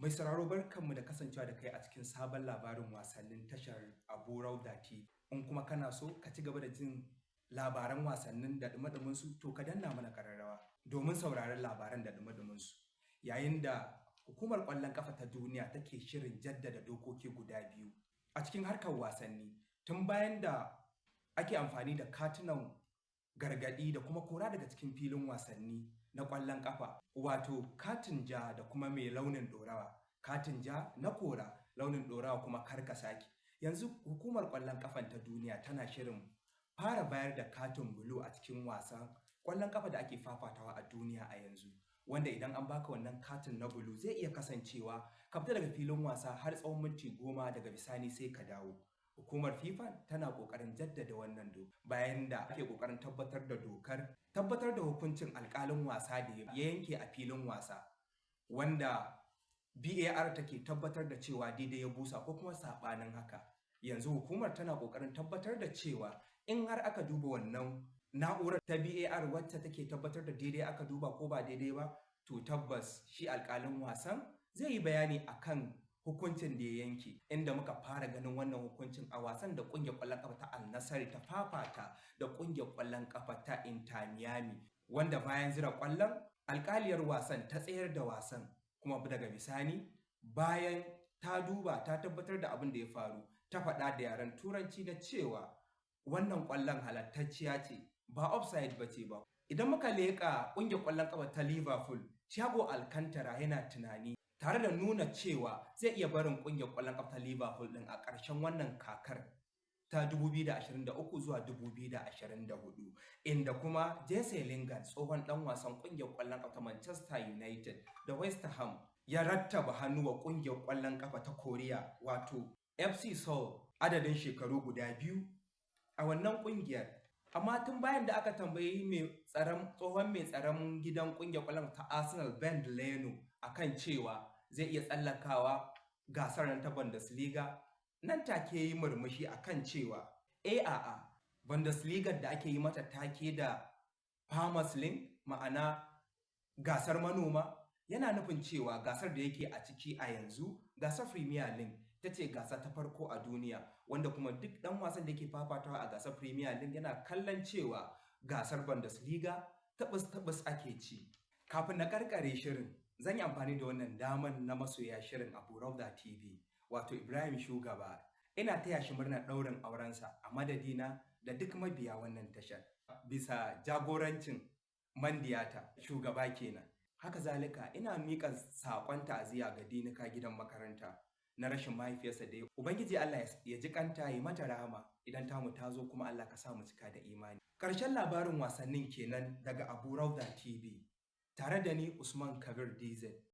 Mai sauraro barkanmu da kasancewa da kai a cikin sabon labarin wasannin tashar Abu Rauda TV. In kuma kana so ka ci gaba da jin labaran wasannin da ɗumi su to ka danna mana ƙararrawa domin sauraron labaran da ɗumi su. Yayin da hukumar ƙwallon ƙafa ta duniya take shirin jaddada dokoki guda biyu a cikin harkar wasanni tun bayan da ake amfani da katunan gargaɗi da kuma kora daga cikin filin wasanni na ƙwallon ƙafa, wato katin ja da kuma mai launin ɗorawa. Katin ja na kora, launin ɗorawa kuma kar ka sake. Yanzu hukumar ƙwallon ƙafan ta duniya tana shirin fara bayar da katin bulu a cikin wasan ƙwallon ƙafa da ake fafatawa a duniya a yanzu, wanda idan an baka wannan katin na bulu zai iya kasancewa ka fita daga filin wasa har tsawon minti 10 daga bisani sai ka dawo. Hukumar FIFA tana ƙoƙarin jaddada wannan doka bayan da ake ƙoƙarin tabbatar da hukuncin alƙalin wasa da ya yanke a filin wasa, wanda VAR take tabbatar da cewa daidai ya busa ko kuma saɓanin haka. Yanzu hukumar tana ƙoƙarin tabbatar da cewa in har aka duba wannan na'urar ta VAR wacce take tabbatar da daidai aka duba ko ba daidai ba, to tabbas shi alƙalin wasan zai yi bayani akan hukuncin da ya yanke, inda muka fara ganin wannan hukuncin a wasan da ƙungiyar ƙwallon ƙafa ta Al Nassr ta fafata da ƙungiyar ƙwallon ƙafa ta Inter Miami, wanda bayan zira ƙwallon alƙaliyar wasan ta tsayar da wasan, kuma daga bisani bayan ta duba ta tabbatar da abin da ya faru ta faɗa da yaren turanci da cewa wannan ƙwallon halattacciya ce ba offside ba ce ba. Idan muka leƙa ƙungiyar ƙwallon ƙafa ta Liverpool, Thiago Alcantara yana tunani tare da nuna cewa zai iya barin ƙungiyar ƙwallon ƙafa ta Liverpool ɗin a ƙarshen wannan kakar ta 2023 zuwa 2024, inda kuma Jesse Lingard tsohon ɗan wasan ƙungiyar ƙwallon ƙafa ta Manchester United da West Ham ya rattaba hannu wa ƙungiyar ƙwallon ƙafa ta Koriya wato FC Seoul adadin shekaru guda 2 a wannan ƙungiyar. Amma tun bayan da aka tambayi tsohon mai tsaron gidan ƙungiyar ƙwallon ta Arsenal Ben Leno akan cewa zai iya tsallakawa gasar ta Bundesliga, nan take yi murmushi akan cewa a'a Bundesliga da ake yi mata take da Farmers League, ma'ana gasar manoma, yana nufin cewa gasar da yake a ciki a yanzu gasar Premier League ta ce gasa ta farko a duniya, wanda kuma duk ɗan wasan da yake fafatawa a gasar Premier League yana kallon cewa gasar Bundesliga taɓus ake ci. Kafin na karkare shirin, zan yi amfani da wannan daman na masoya shirin Abu Rauda TV, wato Ibrahim Shugaba. Ina taya shi murnar ɗaurin aurensa a madadina da duk mabiya wannan tashar, bisa jagorancin Mandiyata shugaba kenan. Haka zalika ina miƙa saƙon ta'aziyya ga Dinika gidan makaranta na rashin mahaifiyarsa da Ubangiji Allah ya ji kanta ya mata rahama idan tamu ta zo, kuma Allah ka sa mu cika da imani. Ƙarshen labarin wasannin kenan daga Abu Rauda TV, tare da ni Usman Kabir DZ.